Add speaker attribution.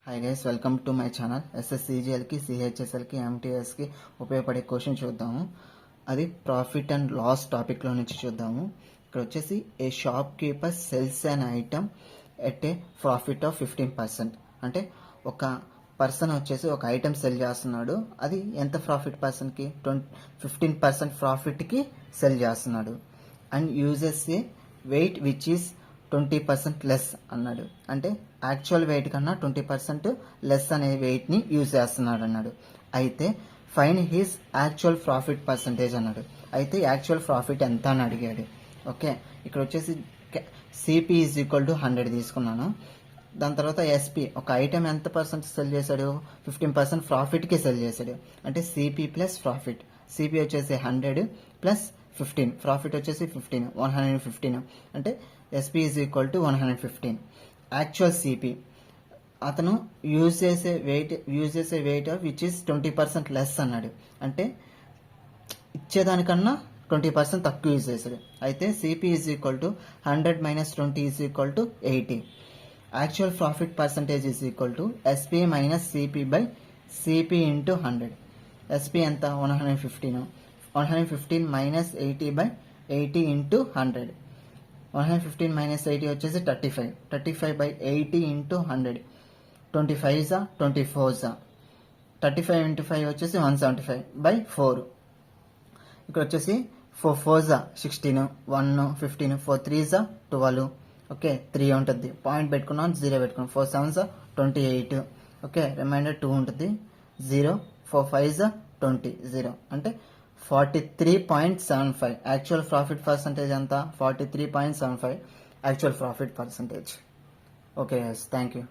Speaker 1: Hi guys, welcome to my channel. ఎస్ఎస్సిజిఎల్కి, సిహెచ్ఎస్ఎల్కి, ఎంటీఎస్కి ఉపయోగపడే క్వశ్చన్ చూద్దాము. అది ప్రాఫిట్ అండ్ లాస్ టాపిక్లో నుంచి చూద్దాము. ఇక్కడ వచ్చేసి a shopkeeper sells an item at a profit of 15%. అంటే ఒక పర్సన్ వచ్చేసి ఒక ఐటమ్ సెల్ చేస్తున్నాడు. అది ఎంత ప్రాఫిట్ పర్సన్కి? 15% ప్రాఫిట్కి సెల్ చేస్తున్నాడు. And uses a weight which is 20% less అన్నాడు. అంటే యాక్చువల్ వెయిట్ కన్నా 20% లెస్ అనే వెయిట్ని యూజ్ చేస్తున్నాడు అన్నాడు. అయితే fine he's actual profit percentage అన్నాడు. అయితే యాక్చువల్ ప్రాఫిట్ ఎంత అని అడిగాడు. ఓకే, ఇక్కడ వచ్చేసి సిపి ఈజ్ ఈక్వల్ టు 100 తీసుకున్నాను. దాని తర్వాత ఎస్పి ఒక ఐటమ్ ఎంత పర్సెంట్ సెల్ చేశాడు? 15% ప్రాఫిట్కి సెల్ చేశాడు. అంటే సిపి ప్లస్ ప్రాఫిట్. సిపి వచ్చేసి 100 ప్లస్ 15, ప్రాఫిట్ వచ్చేసి 15, 115. అంటే SP is equal to 115. Actual CP అతను యూజ్ చేసే వెయిట్ విచ్ ఈస్ 20% లెస్ అన్నాడు. అంటే ఇచ్చేదానికన్నా 20% తక్కువ యూజ్ చేశాడు. అయితే CP is equal to 100 minus 20 is equal to 80. Actual profit percentage is equal to SP minus CP by CP into 100. SP ఎంత? 115. 115 minus 80 by 80 into 100. 115 minus 80 వచ్చేసి 35. 35 by 80 into 100. 25 జా 24 జా 35 into 5 వచ్చేసి 175 బై 4. ఇక్కడ వచ్చేసి 4 4 జా 16, 1 15, 4 3 జా 12. ఓకే, 3 ఉంటుంది. పాయింట్ పెట్టుకున్నాం, 0 పెట్టుకున్నాం. 4 7 జా 28. ఓకే, రిమైండర్ 2 ఉంటుంది. 0 4 5 జా 20, 0 అంటే 43.75. యాక్చువల్ ప్రాఫిట్ పర్సంటేజ్ ఎంత? 43.75 actual profit percentage. Okay, thank you.